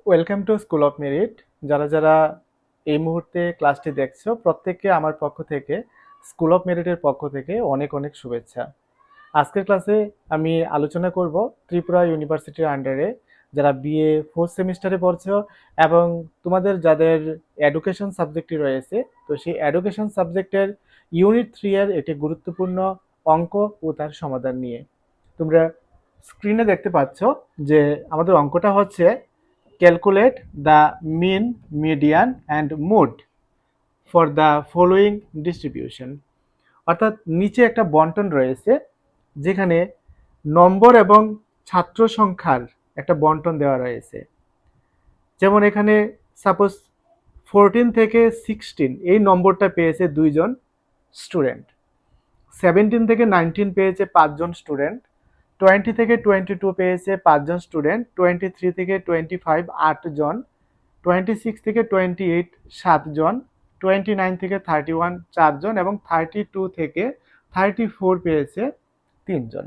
Welcome to school of merit. যারা যারা এই মুহূর্তে ক্লাসটি দেখছো প্রত্যেককে আমার পক্ষ থেকে, স্কুল অফ মেরিটের পক্ষ থেকে অনেক অনেক শুভেচ্ছা। আজকের ক্লাসে আমি আলোচনা করব ত্রিপুরা ইউনিভার্সিটির আন্ডারে যারা বিএ ফোর্থ সেমিস্টারে পড়ছো এবং তোমাদের যাদের এডুকেশন সাবজেক্টটি রয়েছে, তো সেই এডুকেশন সাবজেক্টের ইউনিট 3 এর একটি গুরুত্বপূর্ণ অঙ্ক ও তার সমাধান নিয়ে। তোমরা স্ক্রিনে দেখতে পাচ্ছ যে আমাদের অঙ্কটা হচ্ছে calculate the mean, median and mode for the following distribution. অর্থাৎ নিচে একটা বন্টন রয়েছে যেখানে নম্বর এবং ছাত্র সংখ্যার একটা বন্টন দেওয়া রয়েছে। যেমন এখানে সাপোজ 14 থেকে 16 এই নম্বরটা পেয়েছে 2জন স্টুডেন্ট, 17 থেকে 19 পেয়েছে 5জন স্টুডেন্ট, 20 থেকে 22 পেয়েছে 5জন স্টুডেন্ট, 23 থেকে 25 8জন, 26 থেকে 28 7জন, 29 থেকে 31 4জন এবং 32 থেকে 34 পেয়েছে 3জন।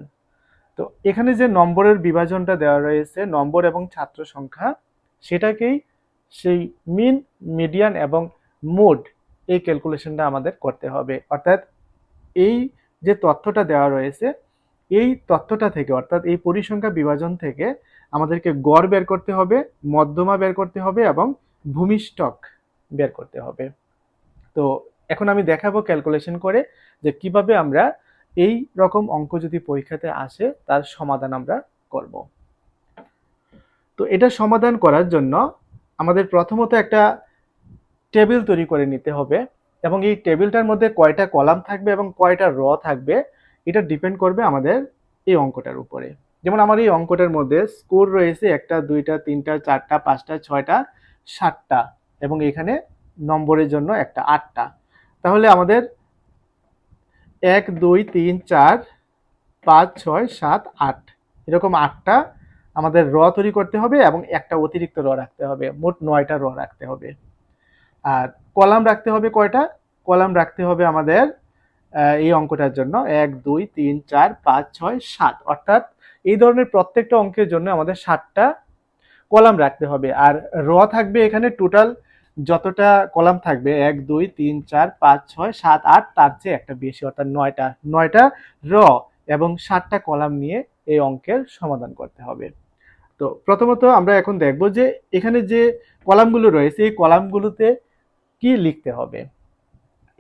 তো এখানে যে নম্বরের বিভাজনটা দেওয়া রয়েছে নম্বর এবং ছাত্র সংখ্যা, সেটাকেই সেই মিন, মিডিয়ান এবং মোড এই ক্যালকুলেশনটা আমাদের করতে হবে। অর্থাৎ এই যে তথ্যটা দেওয়া রয়েছে এই তথ্যটা থেকে, অর্থাৎ এই পরিসংখ্যা বিভাজন থেকে আমাদেরকে গড় বের করতে হবে, মধ্যমা বের করতে হবে এবং ভূমিষ্ঠক বের করতে হবে। তো এখন আমি দেখাবো ক্যালকুলেশন করে যে কিভাবে আমরা এই রকম অঙ্ক যদি পরীক্ষাতে আসে তার সমাধান আমরা করব। তো এটা সমাধান করার জন্য আমাদের প্রথমত একটা টেবিল তৈরি করে নিতে হবে এবং এই টেবিলটার মধ্যে কয়টা কলাম থাকবে এবং কয়টা র থাকবে এটা ডিপেন্ড করবে আমাদের এই অঙ্কটার উপরে। যেমন আমার এই অঙ্কটার মধ্যে স্কোর রয়েছে 1টা 2টা 3টা 4টা 5টা 6টা 7টা এবং এখানে নম্বরের জন্য একটা 8টা। তাহলে আমাদের 1 2 3 4 5 6 7 8 এরকম 8টা আমাদের র তৈরি করতে হবে এবং একটা অতিরিক্ত র রাখতে হবে, মোট 9টা র রাখতে হবে। আর কলাম রাখতে হবে কয়টা? কলাম রাখতে হবে আমাদের এই অঙ্কটার জন্য 1 2 3 4 5 6 7, অর্থাৎ এই ধরনের প্রত্যেকটা অঙ্কের জন্য আমাদের 7টা কলাম রাখতে হবে। আর র থাকবে এখানে টোটাল যতটা কলাম থাকবে 1 2 3 4 5 6 7 8, তার চেয়ে একটা বেশি, অর্থাৎ 9টা র এবং 7টা কলাম নিয়ে এই অঙ্কের সমাধান করতে হবে। তো প্রথমত আমরা এখন দেখব যে এখানে যে কলামগুলো রয়েছে এই কলামগুলোতে কি লিখতে হবে।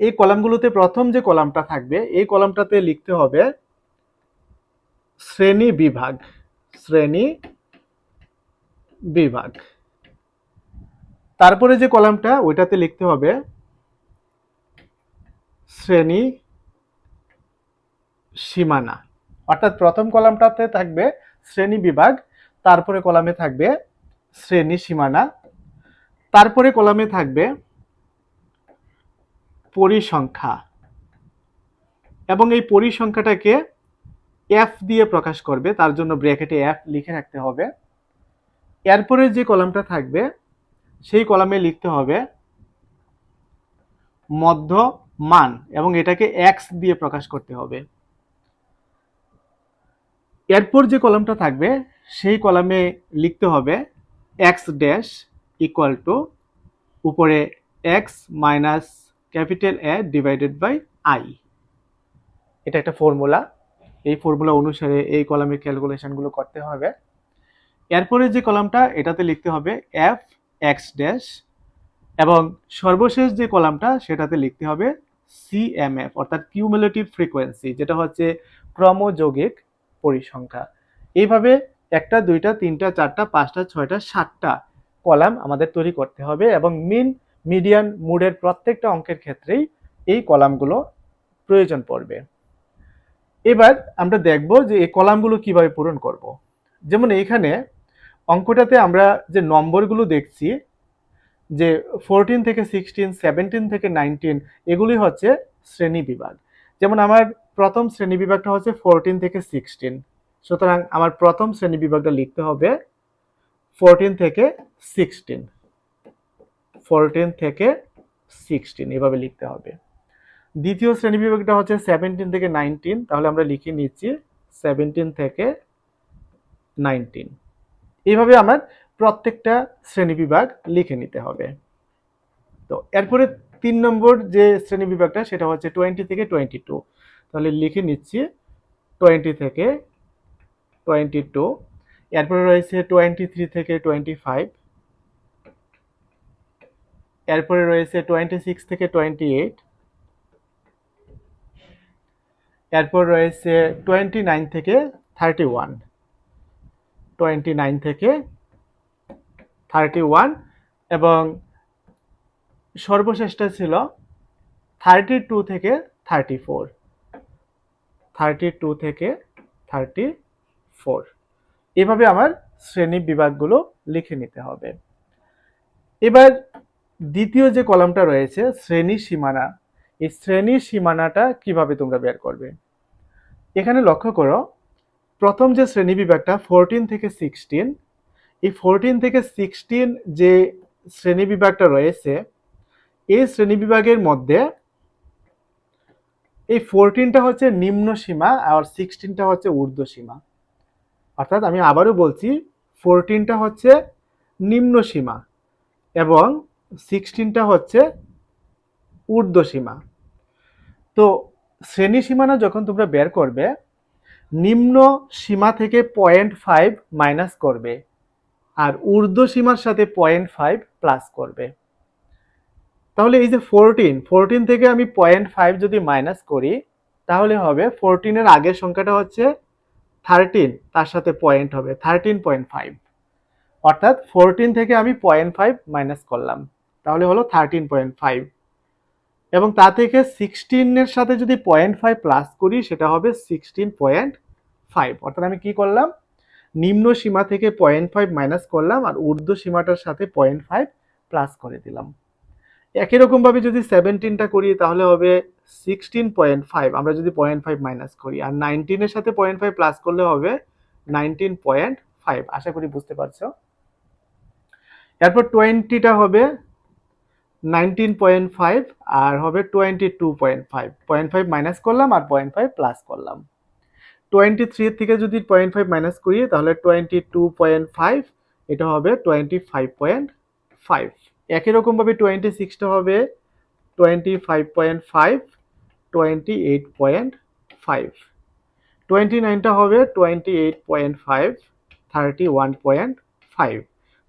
এই কলামগুলোতে প্রথম যে কলামটা থাকবে এই কলামটাতে লিখতে হবে শ্রেণী বিভাগ, শ্রেণী বিভাগ। তারপরে যে কলামটা ওইটাতে লিখতে হবে শ্রেণী সীমানা। অর্থাৎ প্রথম কলামটাতে থাকবে শ্রেণী বিভাগ, তারপরে কলামে থাকবে শ্রেণী সীমানা, তারপরে কলামে থাকবে পরিসংখ্যা এবং এই পরিসংখ্যাটাকে এফ দিয়ে প্রকাশ করবে, তার জন্য ব্র্যাকেটে এফ লিখে রাখতে হবে। এরপরে যে কলামটা থাকবে সেই কলামে লিখতে হবে মধ্যমান এবং এটাকে এক্স দিয়ে প্রকাশ করতে হবে। এরপর যে কলামটা থাকবে সেই কলামে লিখতে হবে এক্স ড্যাশ ইকুয়াল টু উপরে X minus capital A divided by I. এটা একটা ফর্মুলা, এই ফর্মুলা অনুসারে এই কলামের ক্যালকুলেশনগুলো করতে হবে। এরপরে যে কলামটা এটাতে লিখতে হবে এফ এক্স ড্যাশ এবং সর্বশেষ যে কলামটা সেটাতে লিখতে হবে সিএমএফ, অর্থাৎ কিউমুলেটিভ ফ্রিকোয়েন্সি, যেটা হচ্ছে ক্রমযৌগিক পরিসংখ্যা। এইভাবে 1টা 2টা 3টা 4টা 5টা 6টা 7টা কলাম আমাদের তৈরি করতে হবে এবং মিন, মিডিয়ান, মোডের প্রত্যেকটা অঙ্কের ক্ষেত্রেই এই কলামগুলো প্রয়োজন পড়বে। এবার আমরা দেখব যে এই কলামগুলো কিভাবে পূরণ করব। যেমন এইখানে অঙ্কটাতে আমরা যে নম্বরগুলো দেখছি যে 14 থেকে 16, 17 থেকে 19 এগুলি হচ্ছে শ্রেণী বিভাগ। যেমন আমার প্রথম শ্রেণী বিভাগটা হচ্ছে 14 থেকে 16, সুতরাং আমার প্রথম শ্রেণী বিভাগটা লিখতে হবে 14 থেকে 16, 14 থেকে 16 এভাবে লিখতে হবে। দ্বিতীয় শ্রেণী বিভাগটা হচ্ছে 17 থেকে 19, তাহলে আমরা লিখে নিচ্ছি 17 থেকে 19। এইভাবে আমার প্রত্যেকটা শ্রেণীবিভাগ লিখে নিতে হবে। তো এরপরে 3 নম্বর যে শ্রেণীবিভাগটা সেটা হচ্ছে 20 থেকে 22। তাহলে লিখে নিচ্ছি 20 থেকে 22। এরপরে রয়েছে 23 থেকে 25। এরপরে রয়েছে 26 থেকে 28। এরপর রয়েছে 29 থেকে 31। 29 থেকে 31 এবং সর্বশেষটা ছিল 32 থেকে 34। 32 থেকে 34। এভাবে আমার শ্রেণী বিভাগগুলো লিখে নিতে হবে। এবার দ্বিতীয় যে কলামটা রয়েছে শ্রেণী সীমানা, এই শ্রেণীর সীমানাটা কিভাবে তোমরা বের করবে? এখানে লক্ষ্য করো, প্রথম যে শ্রেণী বিভাগটা 14 থেকে 16, এই 14 থেকে 16 যে শ্রেণী বিভাগটা রয়েছে, এই শ্রেণী বিভাগের মধ্যে এই 14টা হচ্ছে নিম্ন সীমা আর 16টা হচ্ছে ঊর্ধ্ব সীমা। অর্থাৎ আমি আবারও বলছি, 14টা হচ্ছে নিম্ন সীমা এবং 16টা হচ্ছে ঊর্ধ্ব সীমা। তো শ্রেণী সীমানা যখন তোমরা বের করবে, নিম্ন সীমা থেকে 0.5 মাইনাস করবে আর ঊর্ধ্ব সীমার সাথে 0.5 প্লাস করবে। তাহলে এই যে 14 থেকে আমি 0.5 যদি মাইনাস করি তাহলে হবে 14 এর আগের সংখ্যাটা হচ্ছে 13, তার সাথে পয়েন্ট হবে 13.5। অর্থাৎ 14 থেকে আমি 0.5 মাইনাস করলাম, তাহলে হলো 13.5 এবং তা থেকে 16 এর সাথে যদি 0.5 প্লাস করি সেটা হবে 16.5। অর্থাৎ আমি কি করলাম, নিম্ন সীমা থেকে 0.5 মাইনাস করলাম আর ঊর্ধ্ব সীমাটার সাথে 0.5 প্লাস করে দিলাম। একই রকম ভাবে যদি 17টা করি তাহলে হবে 16.5, আমরা যদি 0.5 মাইনাস করি, আর 19 এর সাথে 0.5 প্লাস করলে হবে 19.5। আশা করি বুঝতে পারছো। এরপর 20টা হবে 19.5 আর হবে 22.5, 0.5 মাইনাস করলাম আর 0.5 প্লাস করলাম। 23 থেকে যদি 0.5 মাইনাস করি তাহলে 22.5, এটা হবে 25.5। একই রকম ভাবে 26টা হবে 25.5, 28.5। 29টা হবে 28.5, 31.5।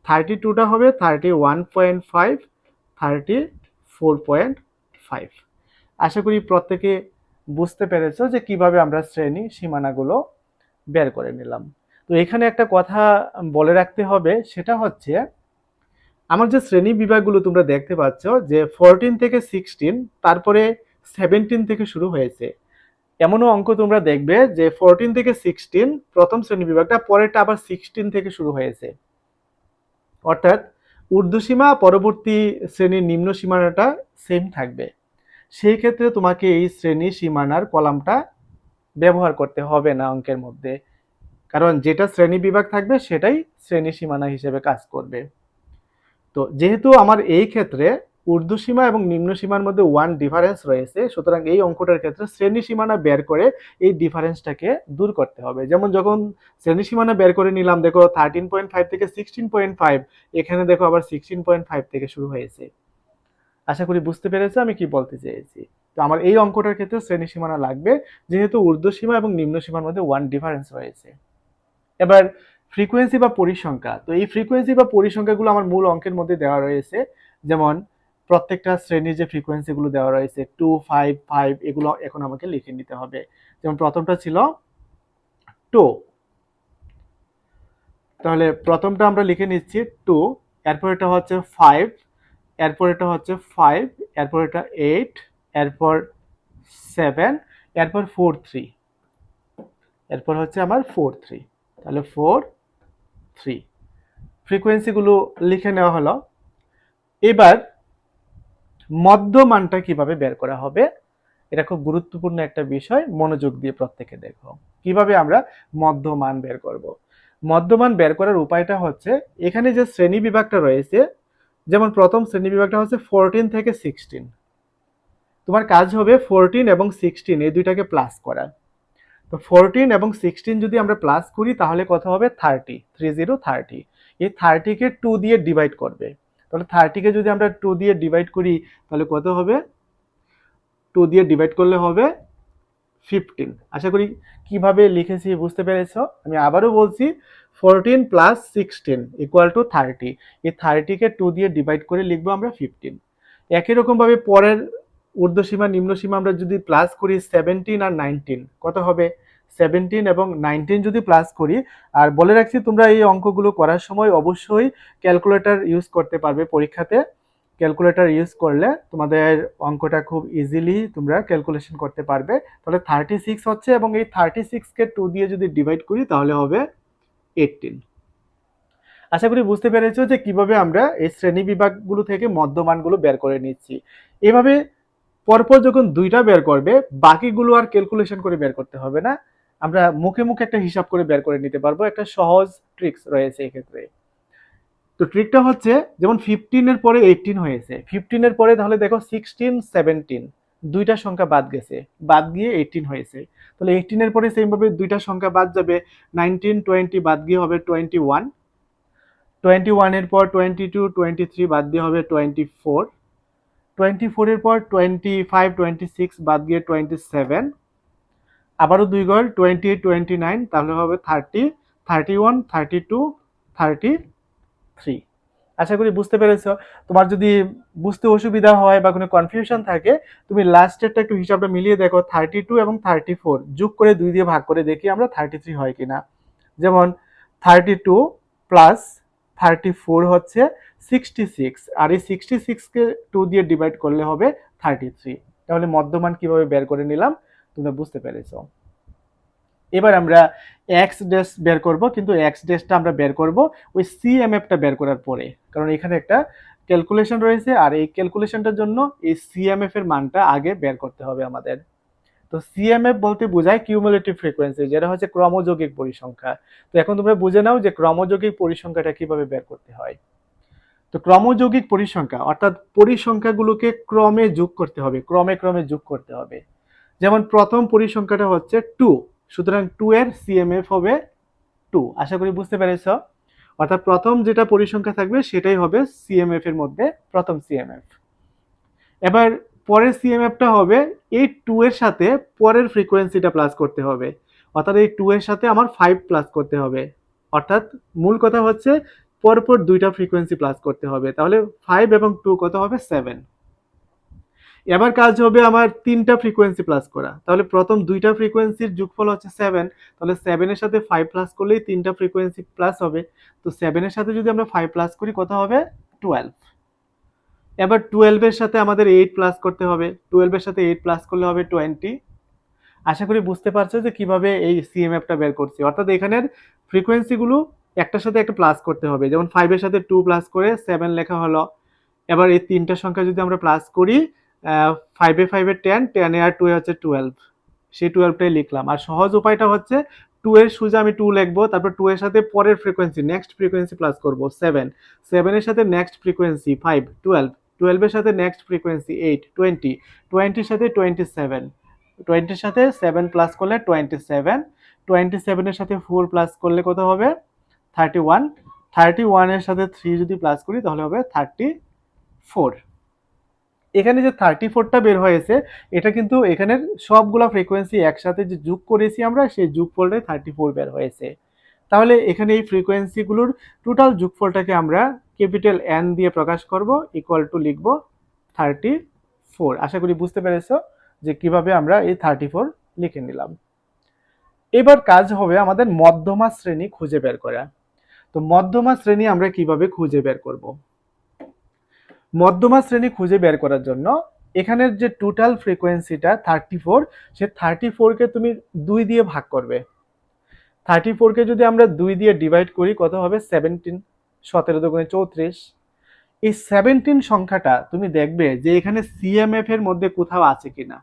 32টা হবে 31.5, 34.5। আশা করি প্রত্যেকে বুঝতে পেরেছো যে কিভাবে আমরা শ্রেণী সীমানাগুলো বের করে নিলাম। তো এখানে একটা কথা বলে রাখতে হবে, সেটা হচ্ছে আমার যে শ্রেণী বিভাগগুলো তোমরা দেখতে পাচ্ছ যে 14 থেকে 16, তারপরে 17 থেকে শুরু হয়েছে। এমনও অঙ্ক তোমরা দেখবে যে 14 থেকে 16 প্রথম শ্রেণী বিভাগটা, পরেরটা আবার 16 থেকে শুরু হয়েছে। অর্থাৎ ঊর্ধ্বসীমা পরবর্তী শ্রেণীর নিম্ন সীমানাটা সেম থাকবে। সেই ক্ষেত্রে তোমাকে এই শ্রেণী সীমানার কলামটা ব্যবহার করতে হবে না অঙ্কের মধ্যে, কারণ যেটা শ্রেণী বিভাগ থাকবে সেটাই শ্রেণী সীমানা হিসেবে কাজ করবে। তো যেহেতু আমার এই ক্ষেত্রে ঊর্ধ্বসীমা এবং নিম্ন সীমার মধ্যে 1 ডিফারেন্স রয়েছে, সুতরাং এই অঙ্কটার ক্ষেত্রে শ্রেণী সীমানা বের করে এই ডিফারেন্সটাকে দূর করতে হবে। যেমন যখন শ্রেণী সীমানা বের করে নিলাম, দেখো 13.5 থেকে 16.5, এখানে দেখো আবার 16.5 থেকে শুরু হয়েছে। আশা করি বুঝতে পেরেছো আমি কি বলতে চেয়েছি। তো আমার এই অঙ্কটার ক্ষেত্রে শ্রেণী সীমানা লাগবে, যেহেতু ঊর্ধ্বসীমা এবং নিম্ন সীমার মধ্যে 1 ডিফারেন্স রয়েছে। এবার ফ্রিকোয়েন্সি বা পরিসংখ্যা, তো এই ফ্রিকোয়েন্সি বা পরিসংখ্যাগুলো আমার মূল অঙ্কের মধ্যে দেওয়া রয়েছে। যেমন প্রত্যেকটা শ্রেণীর যে ফ্রিকোয়েন্সিগুলো দেওয়া রয়েছে 2, 5, 5, এগুলো এখন আমাকে লিখে নিতে হবে। যেমন প্রথমটা ছিল 2, তাহলে প্রথমটা আমরা লিখে নিচ্ছি 2, এরপর এটা হচ্ছে 5, এরপর এটা হচ্ছে 5, এরপর এটা 8, এরপর 7, এরপর 4, 3, এরপর হচ্ছে আমার 4, 3, তাহলে 4, 3 ফ্রিকোয়েন্সিগুলো লিখে নেওয়া হলো। এবার মধ্যমানটা কিভাবে বের করা হবে, এটা খুব গুরুত্বপূর্ণ একটা বিষয়, মনোযোগ দিয়ে প্রত্যেকে দেখো কিভাবে আমরা মধ্যমান বের করব। মধ্যমান বের করার উপায়টা হচ্ছে, এখানে যে শ্রেণী বিভাগটা রয়েছে, যেমন প্রথম শ্রেণী বিভাগটা হচ্ছে 14 থেকে 16, তোমার কাজ হবে 14 এবং 16 এই দুইটাকে প্লাস করা। তো 14 এবং 16 যদি আমরা প্লাস করি তাহলে কত হবে 30, 30, 30। এই 30-কে 2 দিয়ে ডিভাইড করবে। তাহলে 30-কে যদি আমরা 2 দিয়ে ডিভাইড করি তাহলে কত হবে? 2 দিয়ে ডিভাইড করলে হবে 15। আশা করি কিভাবে লিখেছি বুঝতে পেরেছো। আমি আবারও বলছি, 14 প্লাস 16 ইকুয়াল টু 30। এই 30-কে 2 দিয়ে ডিভাইড করে লিখবো আমরা 15। একই রকম ভাবে পরের ঊর্ধ্বসীমা নিম্নসীমা আমরা যদি প্লাস করি 17 আর 19 কত হবে? 17 এবং 19 যদি প্লাস করি, আর বলে রাখছি তোমরা এই অঙ্কগুলো করার সময় অবশ্যই ক্যালকুলেটর ইউজ করতে পারবে পরীক্ষাতে। ক্যালকুলেটর ইউজ করলে তোমাদের অঙ্কটা খুব ইজিলি তোমরা ক্যালকুলেশন করতে পারবে। তাহলে 36 হচ্ছে, এবং এই 36-কে 2 দিয়ে যদি ডিভাইড করি তাহলে হবে 18। আশা করি বুঝতে পেরেছো যে কিভাবে আমরা এই শ্রেণী বিভাগগুলো থেকে মধ্যমানগুলো বের করে নিচ্ছি। এভাবে পরপর যখন দুইটা বের করবে, বাকিগুলো আর ক্যালকুলেশন করে বের করতে হবে না, আমরা মুখে মুখে একটা হিসাব করে বের করে নিতে পারবো। একটা সহজ ট্রিক্স রয়েছে এক্ষেত্রে। তো ট্রিকটা হচ্ছে, যেমন 15 এর পরে 18 হয়েছে, 15 এর পরে তাহলে দেখো 16 17 দুইটা সংখ্যা বাদ গেছে, বাদ গিয়ে 18 হয়েছে। তাহলে 18 এর পরে সেম ভাবে দুইটা সংখ্যা বাদ যাবে, 19 20 বাদ গিয়ে হবে 21, 21 এর পর 22 23 বাদ দিয়ে হবে 24, 24 এর পর 25 26 বাদ গিয়ে 27, আবারও দুই ঘর 28 29 তাহলে হবে 30, 31 32 33। আশা করি বুঝতে পেরেছো। তোমার যদি বুঝতে অসুবিধা হয় বা কোনো কনফিউশন থাকে, তুমি লাস্টেরটা একটু হিসাবটা মিলিয়ে দেখো, 32 এবং 34 যোগ করে 2 দিয়ে ভাগ করে দেখি আমরা 33 হয় কিনা। যেমন 32 প্লাস 34 হচ্ছে 66, আর এই 66-কে 2 দিয়ে ডিভাইড করলে হবে 33। তাহলে মধ্যমান কিভাবে বের করে নিলাম তোমরা বুঝতে পেরেছো। এবার আমরা এক্স ড্যাশ বের করব, কিন্তু এক্স ড্যাশটা আমরা বের করব ওই সিএমএফটা বের করার পরে, কারণ এখানে একটা ক্যালকুলেশন রয়েছে, আর এই ক্যালকুলেশনটার জন্য এই সিএমএফ এর মানটা আগে বের করতে হবে আমাদের। তো সিএমএফ বলতে বোঝায় কিউমুলেটিভ ফ্রিকোয়েন্সি, যেটা হচ্ছে ক্রমযৌগিক পরিসংখ্যা। তো এখন তোমরা বুঝে নাও যে ক্রমযৌগিক পরিসংখ্যাটা কিভাবে বের করতে হয়। তো ক্রমযৌগিক পরিসংখ্যা অর্থাৎ পরিসংখ্যাগুলোকে ক্রমে যোগ করতে হবে, ক্রমে ক্রমে যোগ করতে হবে। যেমন প্রথম পরিসংখ্যাটা হচ্ছে 2, সুতরাং 2 এর সিএমএফ হবে 2। আশা করি বুঝতে পেরেছ। অর্থাৎ প্রথম যেটা পরিসংখ্যা থাকবে সেটাই হবে সিএমএফ এর মধ্যে প্রথম সিএমএফ। এবার পরের সিএমএফটা হবে এই 2 এর সাথে পরের ফ্রিকোয়েন্সিটা প্লাস করতে হবে, অর্থাৎ এই 2 এর সাথে আমার 5 প্লাস করতে হবে। অর্থাৎ মূল কথা হচ্ছে পরপর দুইটা ফ্রিকোয়েন্সি প্লাস করতে হবে, তাহলে 5 এবং 2 কত হবে? 7। এবার কাজ হবে আমার তিনটা ফ্রিকোয়েন্সি প্লাস করা, তাহলে প্রথম দুইটা ফ্রিকোয়েন্সির যোগফল হচ্ছে 7, তাহলে 7 এর সাথে 5 প্লাস করলেই তিনটা ফ্রিকোয়েন্সি প্লাস হবে। তো 7 এর সাথে যদি আমরা 5 প্লাস করি কত হবে? 12। এবার 12 এর সাথে আমাদের 8 প্লাস করতে হবে, 12 এর সাথে 8 প্লাস করলে হবে 20। আশা করি বুঝতে পারছো যে কিভাবে এই সিএমএফটা বের করছি। অর্থাৎ এখানের ফ্রিকোয়েন্সিগুলো একটার সাথে একটা প্লাস করতে হবে, যেমন 5 এর সাথে 2 প্লাস করে 7 লেখা হলো। এবার এই তিনটা সংখ্যা যদি আমরা প্লাস করি, 5 এ 5 এ 10, 10 এ আর 2 এ হচ্ছে 12, সেই 12টাই লিখলাম। আর সহজ উপায়টা হচ্ছে 2 এর সোজা আমি 2 লিখবো, তারপর 2 এর সাথে পরের ফ্রিকোয়েন্সি নেক্সট ফ্রিকোয়েন্সি প্লাস করব 7, 7 এর সাথে নেক্সট ফ্রিকোয়েন্সি 5, 12, 12 এর সাথে নেক্সট ফ্রিকোয়েন্সি 8, 20, 20 এর সাথে 27, 20 এর সাথে 7 প্লাস করলে 27, 27 এর সাথে 4 প্লাস করলে কত হবে? 31, 31 এর সাথে 3 যদি প্লাস করি তাহলে হবে 34। এখানে যে 34টা বের হয়েছে, এটা কিন্তু এখানের সবগুলা ফ্রিকোয়েন্সি একসাথে যে যোগ করেছি আমরা, সেই যোগফলটাই 34 বের হয়েছে। তাহলে এখানে এই ফ্রিকোয়েন্সিগুলোর টোটাল যোগফলটাকে আমরা ক্যাপিটাল এন দিয়ে প্রকাশ করব, ইকুয়াল টু লিখব 34। আশা করি বুঝতে পেরেছো যে কিভাবে আমরা এই 34 লিখে নিলাম। এবার কাজ হবে আমাদের মধ্যমা শ্রেণী খুঁজে বের করা। তো মধ্যমা শ্রেণী আমরা কিভাবে খুঁজে বের করব? মধ্যমা শ্রেণী খুঁজে বের করার জন্য এখানের যে টোটাল ফ্রিকোয়েন্সিটা 34, সে 34-কে তুমি 2 দিয়ে ভাগ করবে। 34-কে যদি আমরা 2 দিয়ে ডিভাইড করি কত হবে? 17, 17 দুগুণে 34। এই 17 সংখ্যাটা তুমি দেখবে যে এখানে সিএমএফ এর মধ্যে কোথাও আছে কিনা,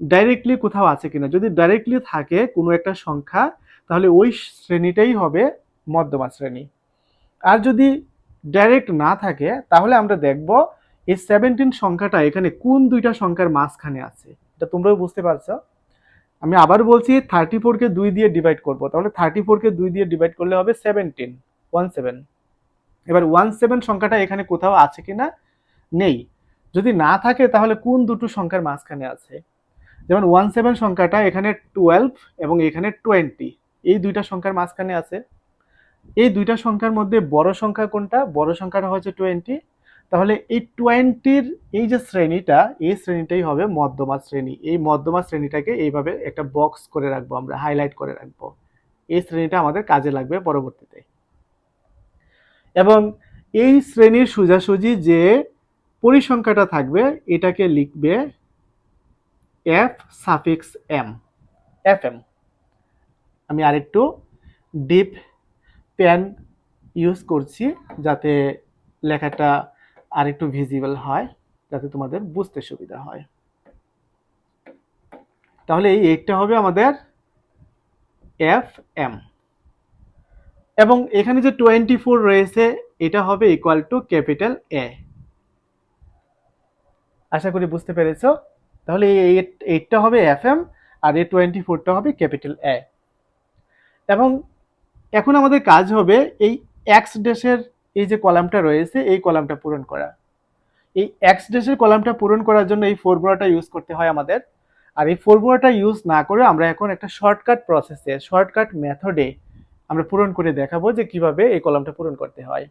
ডাইরেক্টলি কোথাও আছে কিনা। যদি ডাইরেক্টলি থাকে কোনো একটা সংখ্যা, তাহলে ওই শ্রেণীটাই হবে মধ্যমা শ্রেণী। আর যদি ডাইরেক্ট না থাকে তাহলে আমরা দেখব এই 17 সংখ্যাটা এখানে কোন দুইটা সংখ্যার মাঝখানে আছে। এটা তোমরাও বুঝতে পারছো। আমি আবার বলছি, 34-কে 2 দিয়ে ডিভাইড করব, তাহলে 34-কে 2 দিয়ে ডিভাইড করলে হবে 17, 17। এবার 17 সংখ্যাটা এখানে কোথাও আছে কিনা, নেই। যদি না থাকে তাহলে কোন দুটো সংখ্যার মাঝখানে আছে? যেমন 17 সংখ্যাটা এখানে 12 এবং এখানে 20, এই দুইটা সংখ্যার মাঝখানে আছে। এই দুইটা সংখ্যার মধ্যে বড় সংখ্যা কোনটা? বড় সংখ্যাটা হচ্ছে 20। তাহলে এই 20-র এই যে শ্রেণীটা, এই শ্রেণীটাই হবে মধ্যমা শ্রেণী। এই মধ্যমা শ্রেণীটাকে এইভাবে একটা বক্স করে রাখবো, আমরা হাইলাইট করে রাখবো। এই শ্রেণীটা আমাদের কাজে লাগবে পরবর্তীতে। এবং এই শ্রেণীর সোজাসুজি যে পরিসংখ্যাটা থাকবে এটাকে লিখবে F suffix M, F M. আমি আরেকটু ডিপ পেন ইউজ করছি যাতে লেখাটা আরেকটু ভিজিবল হয়, যাতে তোমাদের বুঝতে সুবিধা হয়। তাহলে এই একটা হবে আমাদের এফ এম, এবং এখানে যে 24 রয়েছে এটা হবে ইকুয়াল টু ক্যাপিটাল এ। আশা করি বুঝতে পেরেছো। তাহলে এই 8টা হবে এফ এম আর এই 24টা হবে ক্যাপিটাল এ। এবং এখন আমাদের কাজ হবে এই এক্স ড্যাশের এই যে কলামটা রয়েছে এই কলামটা পূরণ করা। এই এক্স ড্যাশের কলামটা পূরণ করার জন্য এই ফর্মুলাটা ইউজ করতে হয় আমাদের। আর এই ফর্মুলাটা ইউজ না করে আমরা এখন একটা শর্টকাট প্রসেসে, শর্টকাট মেথডে আমরা পূরণ করে দেখাবো যে কিভাবে এই কলামটা পূরণ করতে হয়।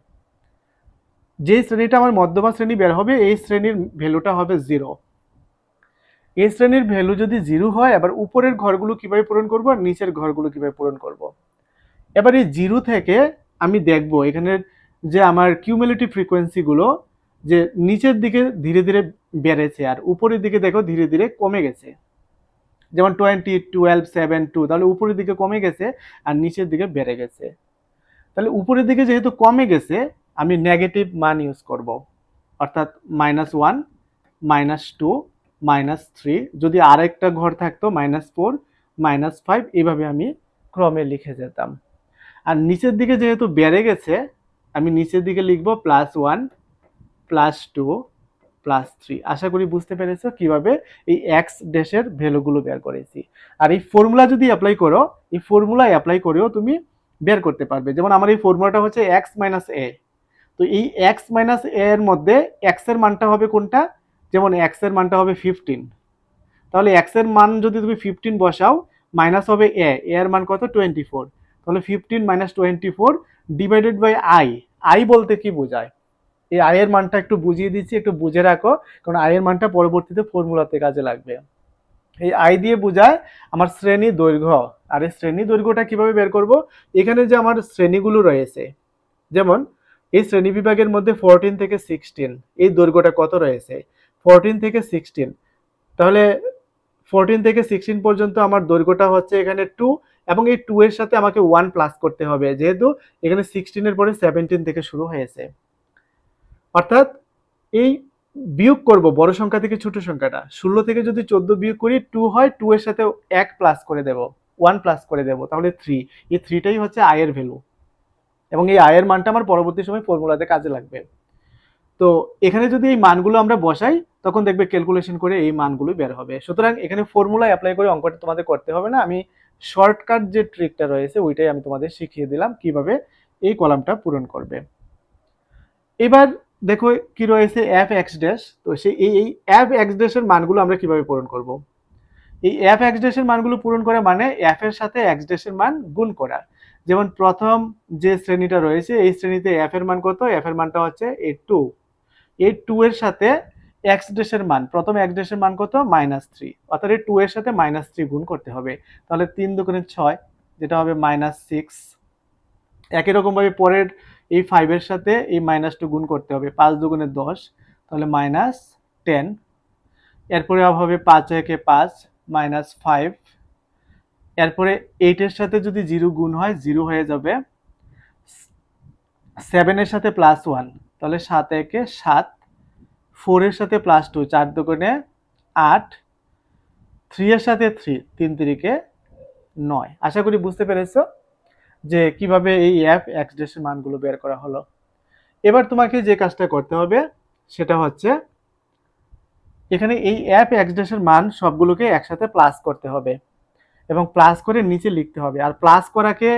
যে শ্রেণীটা আমার মধ্যমা শ্রেণী বের হবে এই শ্রেণীর ভ্যালুটা হবে 0। এই শ্রেণীর ভ্যালু যদি 0 হয়, আবার উপরের ঘরগুলো কিভাবে পূরণ করব আর নিচের ঘরগুলো কিভাবে পূরণ করব। এবার এই 0 থেকে আমি দেখব এখানে যে আমার কিউমুলেটিভ ফ্রিকোয়েন্সিগুলো যে নিচের দিকে ধীরে ধীরে বেড়েছে আর উপরের দিকে দেখো ধীরে ধীরে কমে গেছে। যেমন 20, 12, 7, 2, তাহলে উপরের দিকে কমে গেছে আর নিচের দিকে বেড়ে গেছে। তাহলে উপরের দিকে যেহেতু কমে গেছে আমি নেগেটিভ মান ইউজ করব, অর্থাৎ -1, -2, -3, যদি আরেকটা ঘর থাকতো -4, -5, এইভাবে আমি ক্রমে লিখে যেতাম। আর নিচের দিকে যেহেতু বেড়ে গেছে আমি নিচের দিকে লিখবো +1, +2, +3। আশা করি বুঝতে পেরেছো কিভাবে এই এক্স ড্যাশের ভ্যালুগুলো বের করেছি। আর এই ফর্মুলা যদি অ্যাপ্লাই করো, এই ফর্মুলা অ্যাপ্লাই করেও তুমি বের করতে পারবে। যেমন আমার এই ফর্মুলাটা হচ্ছে x - a, তো এই x - a এর মধ্যে x এর মানটা হবে কোনটা? যেমন x এর মানটা হবে 15, তাহলে x এর মান যদি তুমি 15 বসাও মাইনাস হবে a এর মান কত? 24। তাহলে 15 - 24 ডিভাইডেড বাই i বলতে কি বোঝায়? এই i এর মানটা একটু বুঝিয়ে দিচ্ছি, একটু বুঝে রাখো, কারণ i এর মানটা পরবর্তীতে ফর্মুলাতে কাজে লাগবে। এই i দিয়ে বোঝায় আমার শ্রেণী দৈর্ঘ্য। আর এই শ্রেণী দৈর্ঘ্যটা কিভাবে বের করব? এখানে যে আমার শ্রেণীগুলো রয়েছে, যেমন এই শ্রেণী বিভাগের মধ্যে 14 থেকে 16 এই দৈর্ঘ্যটা কত রয়েছে? 14 থেকে 16, তাহলে 14 থেকে 16 পর্যন্ত আমার দৈর্ঘ্যটা হচ্ছে এখানে 2, এবং এই 2 এর সাথে আমাকে 1 প্লাস করতে হবে, যেহেতু এখানে 16 এর পরে 17 থেকে শুরু হয়েছে। অর্থাৎ এই বিয়োগ করব বড় সংখ্যা থেকে ছোট সংখ্যাটা। 16 থেকে যদি 14 বিয়োগ করি 2 হয়, 2 এর সাথে 1 প্লাস করে দেব, 1 প্লাস করে দেব, তাহলে 3। এই 3টাই হচ্ছে i এর ভ্যালু, এবং এই i এর মানটা আমার পরবর্তী সময় ফর্মুলাতে কাজে লাগবে। তো এখানে যদি এই মানগুলো আমরা বসাই তখন দেখবে ক্যালকুলেশন করে এই মানগুলো বের হবে। সুতরাং এখানে ফর্মুলা অ্যাপ্লাই করে অঙ্কটা তোমাদের করতে হবে না, আমি শর্টকাট যে ট্রিকটা রয়েছে ওইটাই আমি তোমাদের শিখিয়ে দিলাম কিভাবে এই কলামটা পূরণ করবে। এবার দেখো কি রয়েছে এফ এক্স ড্যাশ। তো সেই এই এফ এক্স ড্যাশের মানগুলো আমরা কিভাবে পূরণ করব? এই এফ এক্স ড্যাশের মানগুলো পূরণ করা মানে এফ এর সাথে এক্স ড্যাশের মান গুণ করা। যেমন প্রথম যে শ্রেণীটা রয়েছে এই শ্রেণীতে এফ এর মান কত? এফ এর মানটা হচ্ছে 2। এই 2 এর সাথে এক্স ড্যাশের মান, প্রথম এক্স ড্যাশের মান কত? -3, অর্থাৎ এই 2 এর সাথে -3 গুণ করতে হবে। তাহলে 3 দুগুণে 6, যেটা হবে -6। একই রকম ভাবে পরের এই 5 এর সাথে এই -2 গুণ করতে হবে, 5 দুগুণে 10, তাহলে -10। এরপরে হবে 5 একে 5, -5। এরপরে 8 এর সাথে যদি 0 গুণ হয় 0 হয়ে যাবে। 7 এর সাথে +1, তাহলে 7 একে 7। 4 এর সাথে +2, 4 দুগুণে 8। 3 এর সাথে 3, 3 তিরিকে 9। আশা করি বুঝতে পেরেছো যে কিভাবে এই এফ এক্স ড্যাশের মানগুলো বের করা হলো। এবার তোমাকে যে কাজটা করতে হবে সেটা হচ্ছে এখানে এই এফ এক্স ড্যাশের মান সবগুলোকে একসাথে প্লাস করতে হবে এবং প্লাস করে নিচে লিখতে হবে। আর প্লাস করাকে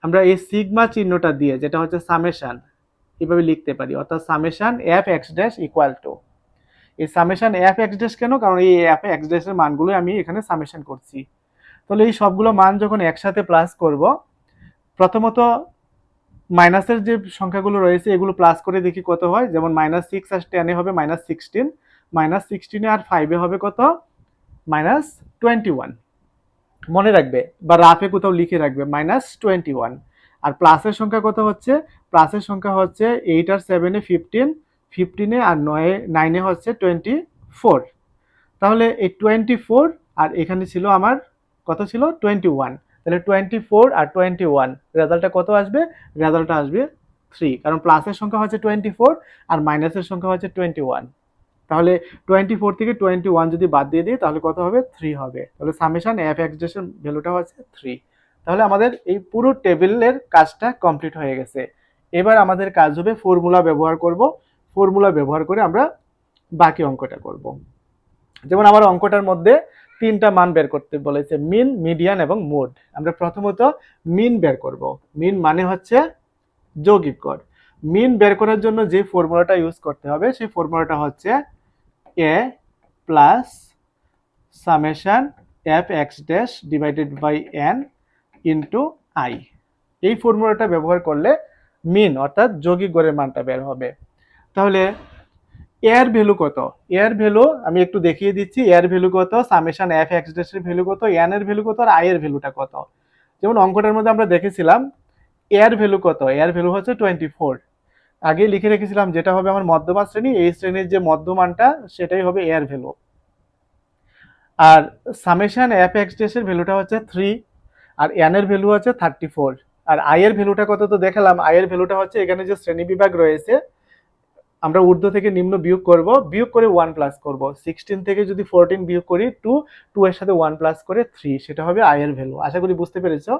আমরা এই সিগমা চিহ্নটা দিয়ে, যেটা হচ্ছে সামেশন, এভাবে লিখতে পারি, অর্থাৎ summation f x dash equal two, এই সামেশন এফ এক্স ড্যাশ কেন, কারণ এই এফ এক্স ড্যাশের মানগুলো আমি এখানে সামেশন করছি। তাহলে এই সবগুলো মান যখন একসাথে প্লাস করব, প্রথমত মাইনাসের যে সংখ্যাগুলো রয়েছে এগুলো প্লাস করে দেখি কত হয়। যেমন -6 আর 10 হবে -16, -16 আর 5 হবে কত, -21। মনে রাখবে বা রাফে কোথাও লিখে রাখবে -21। আর প্লাসের সংখ্যা কত হচ্ছে, প্লাসের সংখ্যা হচ্ছে 8 আর 7 এ 15, 15 আর 9 এ হচ্ছে 24। তাহলে এই 24 আর এখানে ছিল আমার কত ছিল 21, তাহলে 24 আর 21 রেজাল্টটা কত আসবে, রেজাল্টটা আসবে 3, কারণ প্লাসের সংখ্যা হচ্ছে 24 আর মাইনাসের সংখ্যা হচ্ছে 21। তাহলে 24 থেকে 21 যদি বাদ দিয়ে দিই তাহলে কত হবে, 3 হবে। তাহলে সামেশন এফ এক্স ড্যাশ এর ভ্যালুটা হচ্ছে 3। তাহলে আমাদের এই পুরো টেবিলের কাজটা কমপ্লিট হয়ে গেছে। এবার আমাদের কাজ হবে ফর্মুলা ব্যবহার করব, ফর্মুলা ব্যবহার করে আমরা বাকি অঙ্কটা করব। যেমন আমার অঙ্কটার মধ্যে 3টা মান বের করতে বলেছে, মিন, মিডিয়ান এবং মোড। আমরা প্রথমত মিন বের করব। মিন মানে হচ্ছে যৌগিক গড়। মিন বের করার জন্য যে ফর্মুলাটা ইউজ করতে হবে সেই ফর্মুলাটা হচ্ছে a plus summation f x dash divided by n into i. এই ফর্মুলাটা ব্যবহার করলে মিন অর্থাৎ যৌগিক গড়ের মানটা বের হবে। তাহলে এর ভ্যালু কত, এর ভ্যালু আমি একটু দেখিয়ে দিচ্ছি। এর ভ্যালু কত, সামেশন এফ এক্স ড্যাশ এর ভ্যালু কত, এন এর ভ্যালু কত, আর আই এর ভ্যালুটা কত। যেমন অঙ্কটার মধ্যে আমরা দেখেছিলাম এর ভ্যালু কত, এর ভ্যালু হচ্ছে 24। আগে লিখে রেখেছিলাম যেটা হবে আমার মধ্যমা শ্রেণী, এই শ্রেণীর যে মধ্যমানটা সেটাই হবে এর ভ্যালু। আর সামেশন এফ এক্স ড্যাশ এর ভ্যালুটা হচ্ছে 3 আর এন এর ভ্যালু হচ্ছে 34। আর আই এর ভ্যালুটা কত তো দেখালাম, আই এর ভ্যালুটা হচ্ছে এখানে যে শ্রেণী বিভাগ রয়েছে আমরা ঊর্ধ্ব থেকে নিম্ন বিয়োগ করব, বিয়োগ করে 1 প্লাস করব। 16 থেকে যদি 14 বিয়োগ করি 2, 2 এর সাথে 1 প্লাস করে 3, সেটা হবে আই এর ভ্যালু। আশা করি বুঝতে পেরেছো।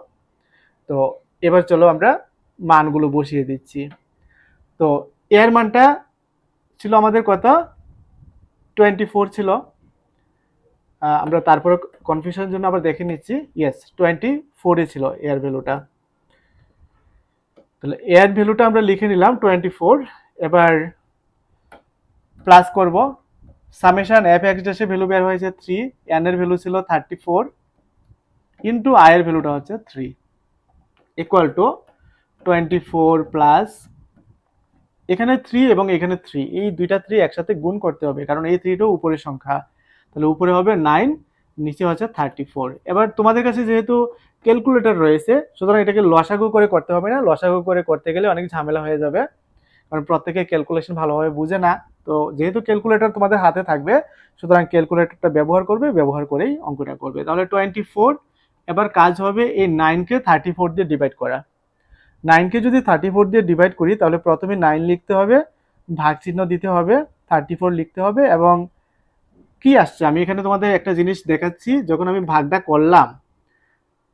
তো এবার চলো আমরা মানগুলো বসিয়ে দিচ্ছি। তো এর মানটা ছিল আমাদের কত, 24 ছিল। আমরা তারপরে কনফিউশনের জন্য আবার দেখে নিচ্ছি, ইয়েস 24 এ ছিল এর ভ্যালুটা। তাহলে এর ভ্যালুটা আমরা লিখে নিলাম 24। এবার প্লাস করব, সামেশন এফ এক্স ড্যাশের ভ্যালু বের হয়েছে 3, এন এর ভ্যালু ছিল 34 ইন্টু আই এর ভ্যালুটা হচ্ছে 3 ইকুয়াল টু 24 প্লাস এখানে 3 এবং এখানে 3, এই দুইটা 3 একসাথে গুণ করতে হবে কারণ এই 3টাও উপরের সংখ্যা। তাহলে উপরে হবে 9, নিচে হচ্ছে 34। এবার তোমাদের কাছে যেহেতু ক্যালকুলেটর রয়েছে সুতরাং এটাকে লসাগু করে করতে হবে না, লসাগু করে করতে গেলে অনেক ঝামেলা হয়ে যাবে কারণ প্রত্যেকে ক্যালকুলেশন ভালোভাবে বুঝে না। তো যেহেতু ক্যালকুলেটর তোমাদের হাতে থাকবে সুতরাং ক্যালকুলেটরটা ব্যবহার করবে, ব্যবহার করেই অঙ্কটা করবে। তাহলে 24, এবার কাজ হবে এই 9কে 34 দিয়ে ডিভাইড করা। 9কে যদি 34 দিয়ে ডিভাইড করি তাহলে প্রথমে 9 লিখতে হবে, ভাগ চিহ্ন দিতে হবে, 34 লিখতে হবে এবং কি আসছে আমি এখানে তোমাদের একটা জিনিস দেখাচ্ছি। যখন আমি ভাগটা করলাম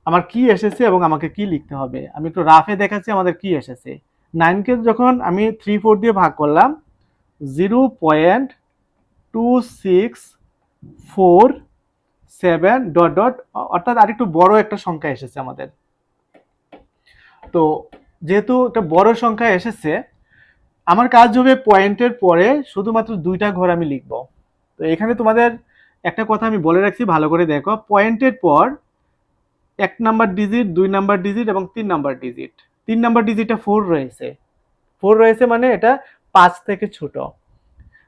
আমার কি এসেছে এবং আমাকে কি লিখতে হবে আমি একটু রাফে দেখাচ্ছি আমাদের কি এসেছে। 9কে যখন আমি 3/4 দিয়ে ভাগ করলাম 0.2647 ডট ডট, অর্থাৎ আরেকটু বড় একটা সংখ্যা এসেছে আমাদের। তো যেহেতু একটা বড় সংখ্যা এসেছে আমার কাজ হবে পয়েন্টের পরে শুধুমাত্র 2টা ঘর আমি লিখব। তো এখানে তোমাদের একটা কথা আমি বলে রাখছি, ভালো করে দেখো, পয়েন্টের পর 1 নাম্বার ডিজিট, 2 নাম্বার ডিজিট এবং 3 নাম্বার ডিজিট। 3 নাম্বার ডিজিটটা 4 রয়েছে, 4 রয়েছে মানে এটা 5 থেকে ছোট।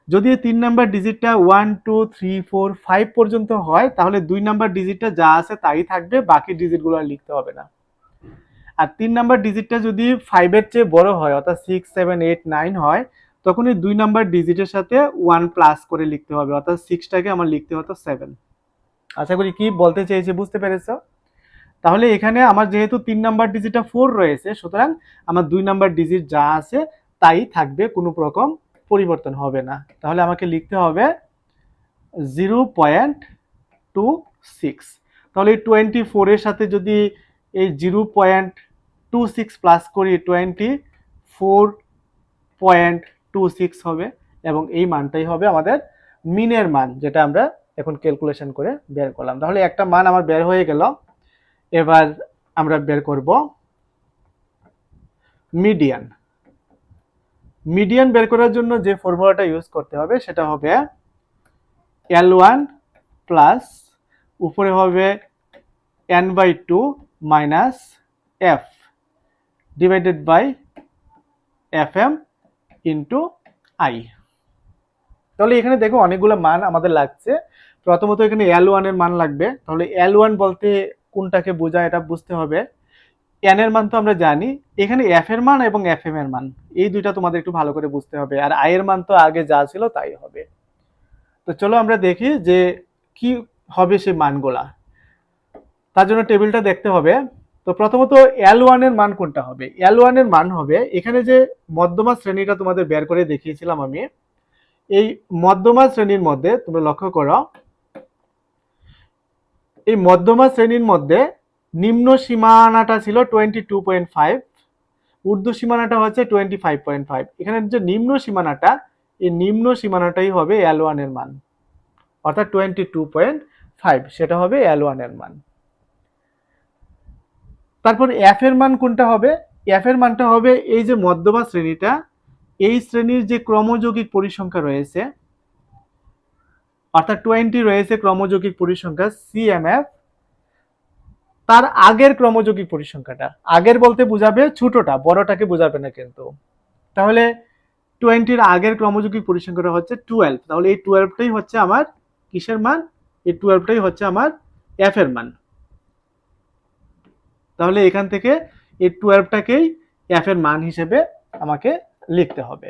যদি এই 3 নাম্বার ডিজিটটা 1 2 3 4 5 পর্যন্ত হয় তাহলে 2 নাম্বার ডিজিটটা যা আছে তাই থাকবে, বাকি ডিজিটগুলো আর লিখতে হবে না। আর 3 নাম্বার ডিজিটটা যদি 5 এর চেয়ে বড় হয় অর্থাৎ 6 7 8 9 হয় তখন এই 2 নাম্বার ডিজিটের সাথে 1 প্লাস করে লিখতে হবে, অর্থাৎ 6টাকে আমার লিখতে হতো 7। আশা করি কি বলতে চেয়েছে বুঝতে পেরেছো। তাহলে এখানে আমার যেহেতু 3 নাম্বার ডিজিটটা 4 রয়েছে সুতরাং আমার 2 নাম্বার ডিজিট যা আছে তাই থাকবে, কোনো রকম পরিবর্তন হবে না। তাহলে আমাকে লিখতে হবে 0.26। তাহলে এই 24 এর সাথে যদি এই 0.26 প্লাস করি 24.26 হবে এবং এই মানটাই হবে আমাদের মিনের মান, যেটা আমরা এখন ক্যালকুলেশন করে বের করলাম। তাহলে একটা মান আমার বের হয়ে গেল। এবার আমরা বের করব মিডিয়ান। মিডিয়ান বের করার জন্য যে ফর্মুলাটা ইউজ করতে হবে সেটা হবে L1 প্লাস উপরে হবে n/2 minus f divided by fm into i। তাহলে এখানে দেখো অনেকগুলো মান আমাদের লাগছে। প্রথমত এখানে L1 এর মান লাগবে, তাহলে L1 বলতে কোনটাকে বোঝায় এটা বুঝতে হবে। n এর মান তো আমরা জানি, এখানে f এর মান এবং fm এর মান এই দুইটা তোমাদের একটু ভালো করে বুঝতে হবে, আর i এর মান তো আগে যা ছিল তাই হবে। তো চলো আমরা দেখি যে কি হবে সেই মানগুলা। তার জন্য টেবিলটা দেখতে হবে। তো প্রথমত L1 এর মান কোনটা হবে? L1 এর মান হবে এখানে যে মধ্যমা শ্রেণীটা তোমাদের বের করে দেখিয়েছিলাম আমি, এই মধ্যমা শ্রেণীর মধ্যে তোমরা লক্ষ্য করো, এই মধ্যমা শ্রেণীর মধ্যে নিম্ন সীমানাটা ছিল 22.5, ঊর্ধ্ব সীমানাটা হচ্ছে 25.5। এখানে যে নিম্ন সীমানাটা, এই নিম্ন সীমানাটাই হবে L1 এর মান, অর্থাৎ 22.5 সেটা হবে L1 এর মান। তারপর f এর মান কোনটা হবে? f এর মানটা হবে এই যে মধ্যমা শ্রেণীটা, এই শ্রেণীর যে ক্রমযৌগিক পরিসংখ্যা রয়েছে, অর্থাৎ 20 রয়েছে ক্রমযৌগিক পরিসংখ্যা CMF, তার আগের ক্রমযৌগিক পরিসংখ্যাটা, আগের বলতে বোঝাবে ছোটটা, বড়টাকে বোঝাবে না কিন্তু। তাহলে 20 আগের ক্রমযৌগিক পরিসংখ্যাটা হচ্ছে 12, তাহলে এই 12টাই হচ্ছে আমার কিসের মান? এই 12টাই হচ্ছে আমার f এর মান। তাহলে এখান থেকে এই 12টাকেই f এর মান হিসেবে আমাকে লিখতে হবে।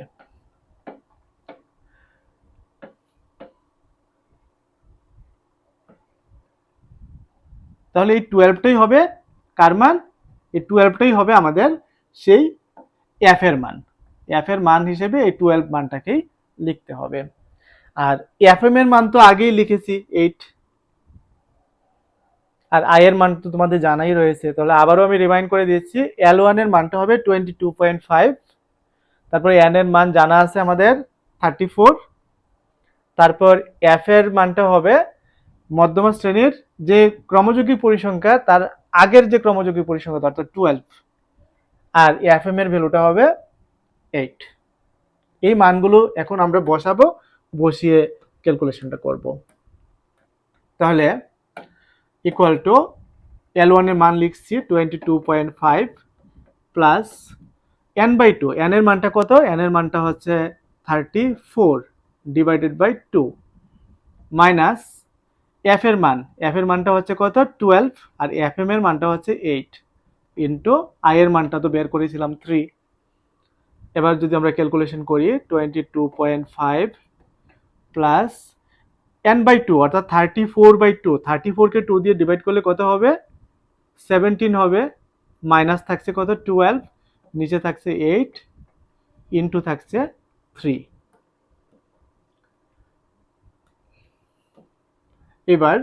তাহলে এই 12টাই হবে কার মান? এই 12টাই হবে আমাদের সেই f এর মান। f এর মান হিসেবে এই 12 মানটাকেই লিখতে হবে। আর fm এর মান তো আগেই লিখেছি 8, আর i এর মান তো তোমাদের জানাই রয়েছে। তাহলে আবারও আমি রিমাইন্ড করে দিচ্ছি, L1 এর মানটা হবে 22.5, তারপর n এর মান জানা আছে আমাদের 34, তারপর f এর মানটা হবে মধ্যমা শ্রেণীর যে ক্রমযৌগিক পরিসংখ্যা তার আগের যে ক্রমযৌগিক পরিসংখ্যা অর্থাৎ 12, আর fm এর ভ্যালুটা হবে 8। এই মানগুলো এখন আমরা বসাবো, বসিয়ে ক্যালকুলেশনটা করব। তাহলে ইকুয়াল টু L1 এর মান লিখছি 22.5 প্লাস n/2, n এর মানটা কত? n এর মানটা হচ্ছে 34 ডিভাইডেড বাই 2 মাইনাস f এর মান, f এর মানটা হচ্ছে কত? 12, আর fm এর মানটা হচ্ছে 8 ইন্টু i এর মানটা তো বের করেছিলাম 3। এবার যদি আমরা ক্যালকুলেশন করি 22.5 প্লাস n/2 অর্থাৎ 34/2, 34কে 2 দিয়ে ডিভাইড করলে কত হবে? 17 হবে, মাইনাস থাকছে কত? 12, নিচে থাকছে 8 ইন্টু থাকছে 3। এবার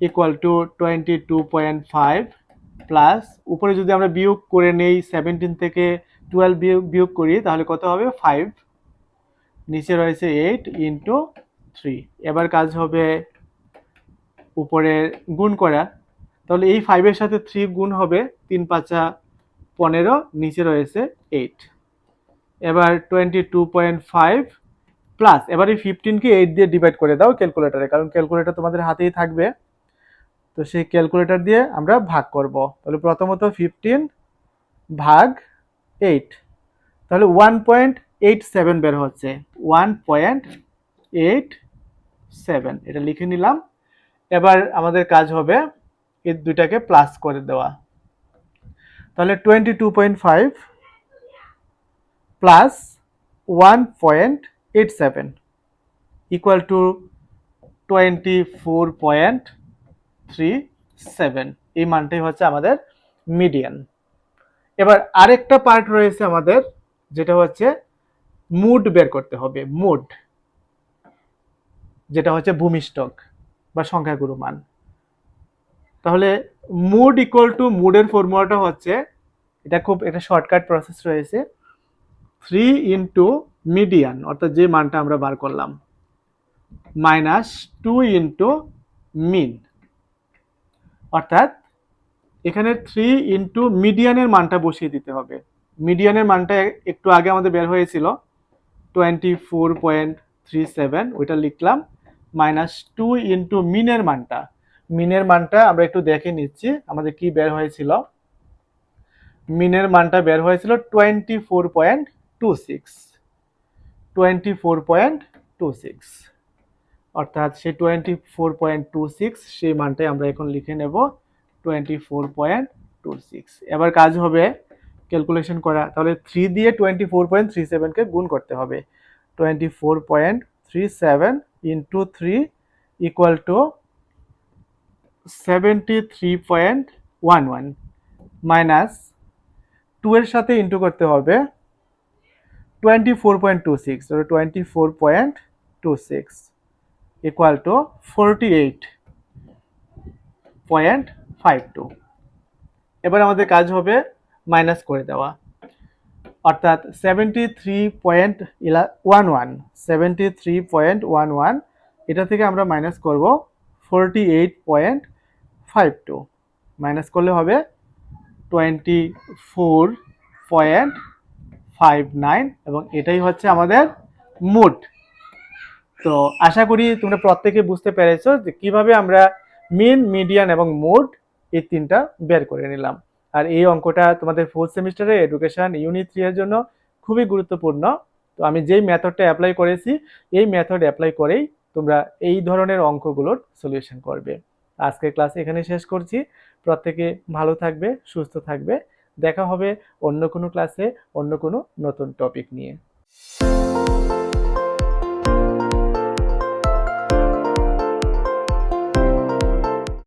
ইকুয়াল টু 22.5 প্লাস উপরে যদি আমরা বিয়োগ করে নেই 17 থেকে 12 বিয়োগ করি তাহলে কত হবে? 5, নিচে রয়েছে 8 ইন্টু 3। এবার কাজ হবে উপরে গুণ করা, তাহলে এই 5 এর সাথে 3 গুণ হবে, 3 5 15, নিচে রয়েছে 8। এবার 22.5 প্লাস এবার এই 15কে 8 দিয়ে ডিভাইড করে দাও ক্যালকুলেটরে, কারণ ক্যালকুলেটর তোমাদের হাতেই থাকবে। তো সেই ক্যালকুলেটর দিয়ে আমরা ভাগ করব। তাহলে প্রথমত 15 ভাগ 8, তাহলে 1.87 বের হচ্ছে, 1.87, এটা লিখে নিলাম। এবার আমাদের কাজ হবে এই দুইটাকে প্লাস করে দেওয়া। তাহলে 22.5 প্লাস 1.87 ইকুয়াল টু 24.37, এই মানটাই হচ্ছে আমাদের মিডিয়ান। এবার আরেকটা পার্ট রয়েছে আমাদের, যেটা হচ্ছে মুড বের করতে হবে। মুড যেটা হচ্ছে ভূমিষ্ঠক বা সংখ্যাগুরু মান। তাহলে মুড ইকুয়াল টু, মুডের ফর্মুলাটা হচ্ছে, এটা খুব একটা শর্টকাট প্রসেস রয়েছে, 3 ইন্টু মিডিয়ান অর্থাৎ যে মানটা আমরা বার করলাম মাইনাস 2 ইন্টু মিন, অর্থাৎ এখানে 3 ইন্টু মিডিয়ানের মানটা বসিয়ে দিতে হবে। মিডিয়ানের মানটা একটু আগে আমাদের বের হয়েছিল 24.37, ওইটা লিখলাম, -2 ইন্টু মিনের মানটা আমরা একটু দেখে নিচ্ছি আমাদের কি বের হয়েছিল। মিনের মানটা বের হয়েছিল 24.26, অর্থাৎ সেই 24.26 সেই মানটাই আমরা এখন লিখে নেব 24.26। এবার কাজ হবে ক্যালকুলেশন করা, তাহলে 3 দিয়ে 24.37কে গুণ করতে হবে। 24.37 ইন্টু 3 ইকুয়াল টু 73.11, মাইনাস 2 এর সাথে ইন্টু করতে হবে 24.26, 24.26 ইকুয়াল টু 48.52। এবার আমাদের কাজ হবে মাইনাস করে দেওয়া, অর্থাৎ 73.11 এটা থেকে আমরা মাইনাস করব 48.52, মাইনাস করলে হবে 24.59, এবং এটাই হচ্ছে আমাদের মোট। তো আশা করি তোমরা প্রত্যেকে বুঝতে পেরেছো যে কিভাবে আমরা মিন, মিডিয়ান এবং মোড এই তিনটা বের করে নিলাম। আর এই অঙ্কটা তোমাদের 4th সেমিস্টারে এডুকেশন ইউনিট 3 এর জন্য খুবই গুরুত্বপূর্ণ। তো আমি যেই মেথডটা অ্যাপ্লাই করেছি এই মেথড অ্যাপ্লাই করেই তোমরা এই ধরনের অঙ্কগুলোর সলিউশন করবে। আজকের ক্লাস এখানে শেষ করছি। প্রত্যেকে ভালো থাকবে, সুস্থ থাকবে। দেখা হবে অন্য কোনো ক্লাসে অন্য কোনো নতুন টপিক নিয়ে।